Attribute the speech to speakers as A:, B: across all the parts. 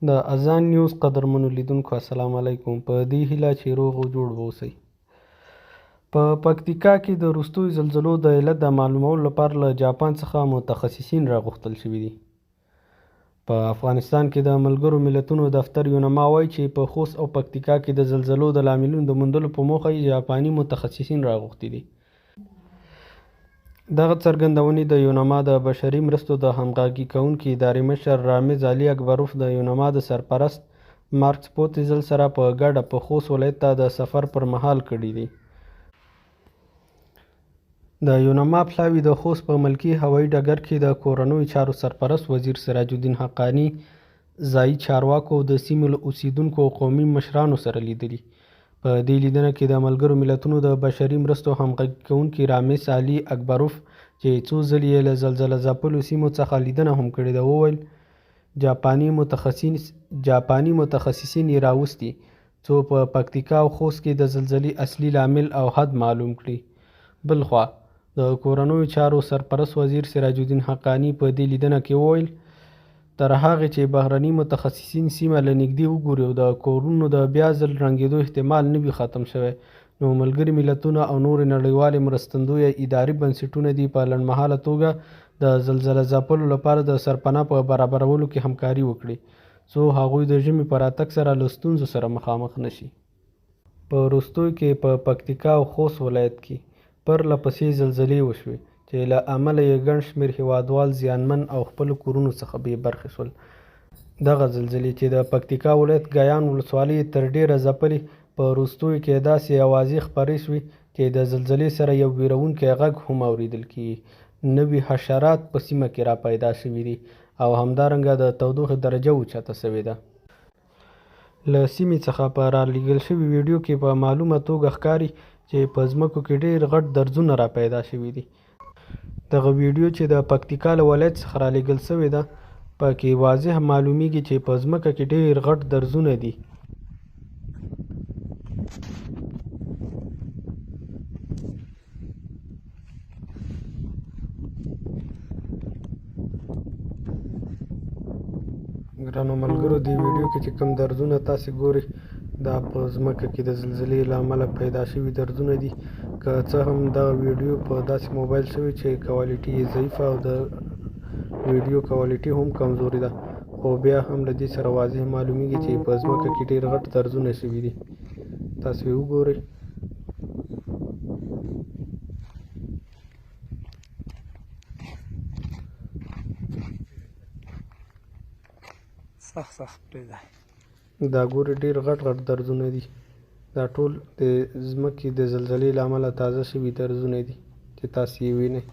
A: د اذان نیوز قدرمنو لیدونکو السلام علیکم. په دې هیله چې روغ او جوړ اوسئ. په پکتیکا کې د وروستیو زلزلو د علت د معلومولو لپاره له جاپان څخه متخصصین راغوښتل شوي دي. په افغانستان کې د ملګرو ملتونو دفتر یونما وایي چې په خوست او پکتیکا کې د زلزلو د لاملونو د موندلو په موخه یې جاپاني متخصصین راغوښتي دي. دغه څرګندونې د یونما د بشري مرستو د همغږي کوونکي ادارې مشر رامز علي اکبروف د یونما د سرپرست مارکس پوتزل سره په ګډه په خوست ولایت ته د سفر پر مهال کړي دي. د یونما پلاوي د خوست په ملکي هوایي ډګر کې د کورنیو چارو سرپرست وزیر سراج الدین حقاني، ځایي چارواکو او د سیمې له اوسیدونکو او قومي مشرانو سره لیدلي. په دې لیدنه کې د ملګرو ملتونو د بشري مرستو همغږي کوونکي رامز علي اکبروف چې څو ځلې یې له زلزله ځپلو سیمو څخه لیدنه هم کړې ده وویل جاپاني متخصصین یې راوستي څو په پکتیکا او خوست کې د زلزلې اصلي لامل او حد معلوم کړي. بلخوا د کورنیو چارو سرپرست وزیر سراج الدین حقاني په دې لیدنه کې وویل تر هغې چې بهرني متخصصین سیمه له نږدې وګوري او د کورونو د بیا ځل رنګېدو احتمال نه وي ختم شوی، نو ملګري ملتونه او نورې نړیوالې مرستندویه اداري بنسټونه دې په لنډمهاله توګه د زلزله ځپلو لپاره د سرپناه په برابرولو کې همکاري وکړي څو هغوی د ژمي په راتګ سره له ستونزو سره مخامخ نشي. په وروستیو کې په پکتیکا او خوست ولایت کې پرله پسې زلزلې وشوې چې له امله یې ګڼ شمېر هیوادوال زیانمن او خپلو کورونو څخه بې برخې شول. دغه زلزلې چې د پکتیکا ولایت ګیان ولسوالۍ تر ډېره ځپلې، په وروستیو کې داسې اوازې خپرې شوې چې د زلزلې سره یو ویرونکی غږ هم اورېدل کېږي. نوي حشرات په سیمه کې را پیدا شوي دي او همدارنګه د تودوخې درجه اوچته شوې ده. له سیمې څخه په رالیږل شوي ویډیو کې په معلومه توګه ښکاري چې په ځمکو کې ډېر غټ درزونه را پیدا شوي دي. دغه ویډیو چې د پکتیکا له ولایت څخه رالیږل شوې ده په کې واضح معلومیږي چې په ځمکه کې ډېر غټ درزونه دي. ګرانو ملګرو، دې ویډیو کې چې کوم درزونه تاسې ګورئ دا په ځمکه کې د زلزلې له امله پیدا شوي درزونه دي. که څه هم دغه ویډیو په داسې موبایل شوی چې کوالټي یې ضعیفه او د ویډیو کوالټي هم کمزورې ده، خو بیا هم له دې سره واضح معلومیږي چې په ځمکه کې ډېر غټ درزونه شوي دي. تاسې یې وګورئ. دا ګورئ ډېر غټ غټ درزونه دي. دا ټول د ځمکې د زلزلې له امله تازه شوي درزونه دي چې تاسې یې وینئ.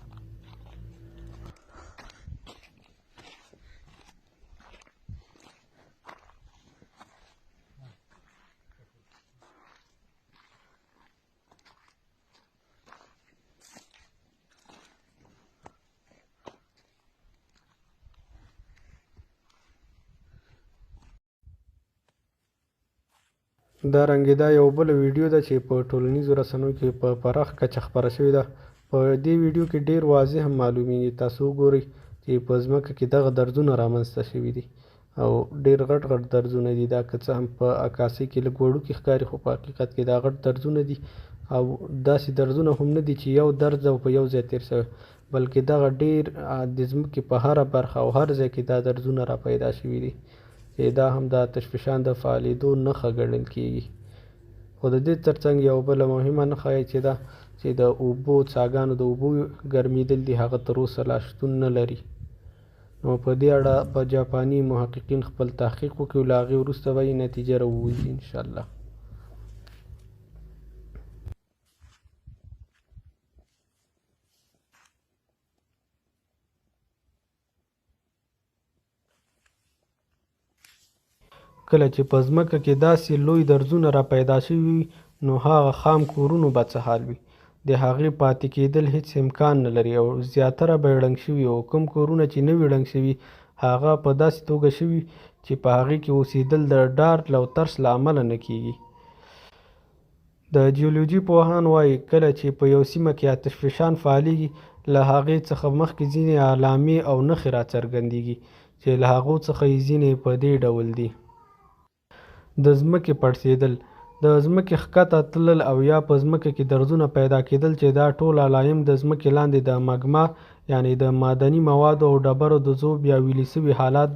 A: دا رنګې دا یو بله ویډیو ده چې په ټولنیزو رسنیو کې په پراخ کچه خپره شوې ده. په دې ویډیو کې ډېر واضح معلومیږي، تاسو وګورئ چې په ځمکه کې دغه درزونه رامنځته شوي دي او ډېر غټ غټ درزونه دي. دا که څه هم په عکاسۍ کې لږ وړوکي ښکاري، خو په حقیقت کې دا غټ درزونه دي او داسې درزونه هم نه دي چې یو درز او په یو ځای تېر شوی، بلکې دغه ډېر د ځمکې په هره برخه او هر ځای کې دا درزونه را پیدا شوي دي چې دا هم د اتشفشان د فعالېدو نښه ګڼل کېږي. خو د دې ترڅنګ یو بله مهمه نښه یې چې ده چې د اوبو څاګانو د اوبو ګرمېدل دي، هغه تر اوسه لا شتون نه لري. نو په دې اړه به جاپاني محققین خپل تحقیق وکړي او له هغې وروسته به یې نتیجه راووځي انشاءالله. کله چې په ځمکه کې داسې لوی درزونه را پیدا شوي وي، نو هغه خام کورونو به څه حال وي؟ د هغې پاتې کېدل هیڅ امکان نه لري او زیاتره به یې ړنګ شوي، او کوم کورونه چې نه وي ړنګ شوي هغه په داسې توګه شوي چې په هغې کې اوسېدل د ډار او ترس له امله نه کېږي. د جیولوجي پوهان وایي کله چې په یو سیمه کې اتشفشان فعالېږي، له هغې څخه مخکې ځینې علامې او نښې راڅرګندېږي چې له هغو څخه یې ځینې په دې ډول دي: د ځمکې پړسېدل، د ځمکې ښکته تلل او یا په ځمکه کې درزونه پیدا کېدل چې دا ټول علایم د ځمکې لاندې د مګما یعنې د معدني موادو او ډبرو د ذوب یا ویلې سوي حالات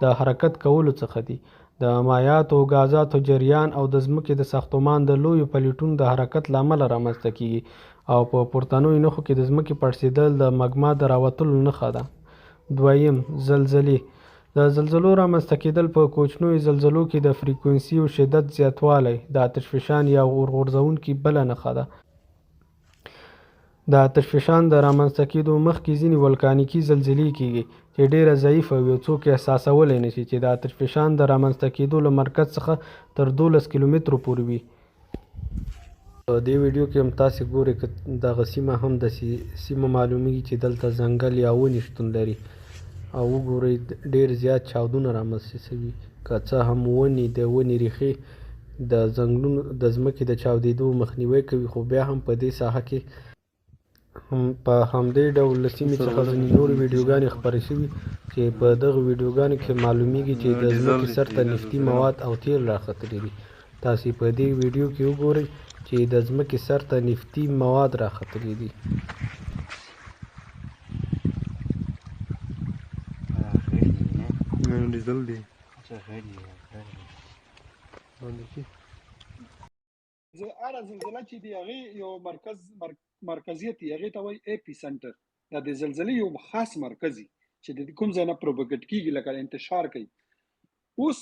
A: د حرکت کولو څخه دي. د مایعاتو او ګازاتو جریان او د ځمکې د ساختمان د لویو پلیټونو د حرکت له امله رامنځته کېږي، او په پورتنیو نښو کې د ځمکې پړسېدل د مګما د راوتلو نښه ده. دویم، زلزلې. د زلزلو رامنځته کېدل په کوچنیو زلزلو کې د فریکونسي او شدت زیاتوالی د آتشفشان یا اورغورځونکي بله نښه ده. د آتشفشان د رامنځته کېدو مخکې ځینې ولکانیکي زلزلې کېږي چې ډېره ضعیفه وي او څوک یې احساسولی نشي، چې د آتشفشان د رامنځته کېدو له مرکز څخه تر 12 کیلومترو پورې وي. په دې ویډیو کې هم تاسې ګورئ که دغه سیمه هم د سیمه معلومیږي چې دلته ځنګل یا ونې شتون لري، او وګورئ ډېر زیات چاودونه رامنځته شوي. که څه هم د ونې ریښې د ځنګلونو د ځمکې د چاودېدو مخنیوی کوي، خو بیا هم په دې ساحه کې په همدې ډول له سیمې څخه ځینې نورې ویډیوګانې خپرې شوي چې په دغه ویډیوګانو کې معلومیږي چې د ځمکې سر ته نفتي مواد او تیل راختلي دي. تاسې په دې ویډیو کې وګورئ چې د ځمکې سر ته نفتي مواد راختلي دي.
B: ډیزل دی.
C: هره زلزله چې دی هغې یو مرکزیت دی، هغې ته وایي اپي سنټر. دا د زلزلې یو خاص مرکز دی چې د کوم ځای نه پروپګټ کېږي، لکه انتشار کوي. اوس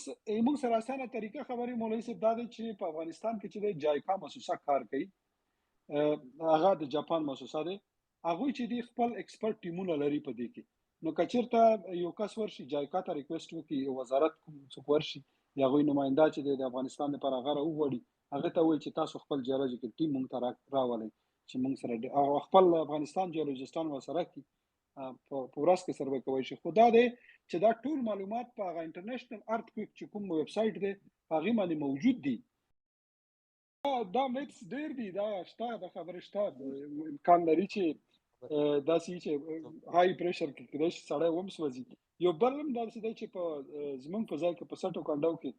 C: موږ سره اسانه طریقه خبرې مولوي صاحب دا دی چې په افغانستان کې چې دی جایکا مؤسسه کار کوي، هغه د جاپان مؤسسه دی. هغوی چې دی خپل ایکسپرټ ټیمونه لري په دې کې. نو که چېرته یو کس ورشي جایکا ته ریکویسټ وکړي، وزارت کوم څوک ورشي د هغوی نماینده چې دی د افغانستان لپاره هغه راوغواړي، هغه ته وایي چې تاسو خپل جیولوجیکل ټیم موږ ته راولئ چې موږ سره او خپل افغانستان جیولوجیستان ورسره کړي، په ورځ کې سروې کولی شي. خو دا دی چې دا ټول معلومات په هغه انټرنیشنل ارتکویک چې کوم ویب سایټ دی په هغې باندې موجود دي. دا میتس ډېر دي، دا شته، دا خبرې شته. امکان لري چې داسې چې هاي پریشر کې کېدای شي سړی ومسوځي. یو بل هم داسې دی چې په زموږ په ځای کې په سټو کنډو کې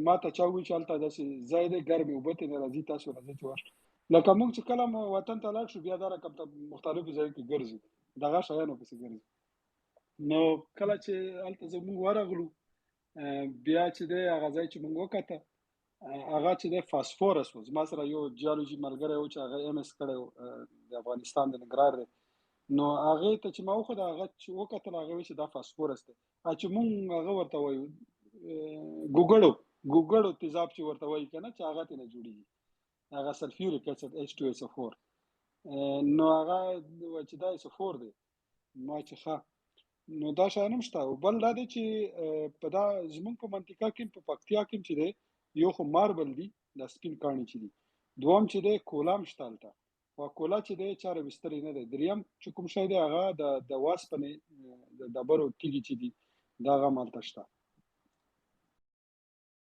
C: ما ته چا وویل چې هلته داسې ځای دی ګرمې اوبه ترې راځي، تاسو راځئ چې ورشئ. لکه موږ چې کله مو وطن ته لاړ شو بیا دا رقم ته مختلفو ځایو کې ګرځو، دغه شیانو پسې ګرځو. نو کله چې هلته زموږ ورغلو بیا چې دی هغه ځای چې موږ وکته هغه چې دی فاسفورس و. زما سره یو جیولوژي ملګری و چې هغه ایم اس کړی و د افغانستان د ننګرهار دی. نو هغې ته چې ما وښوده هغه چې وکتل هغه وایي چې دا فاسفورس دی. چې موږ هغه ورته وایو ګوګړو تیزاب چې ورته وایي که نه چې هغه ترې نه جوړېږي، هغه سلفیوریک اسید H2SO4. نو هغه وایي چې دا SO4 دی. ما چې ښه نو دا شیان هم شته. او بل دا دی چې په دا زموږ په منطقه کې په پکتیا کې چې دی یو خو ماربل دی، دا سپین کاڼي چې دي. دوم چې دی کولا هم شته هلته، خو کولا چې دی چا راویستلی نه دی. دریم چې کوم شی دی هغه د واسپنې د ډبرو تیږې چې دي دا هم هلته شته.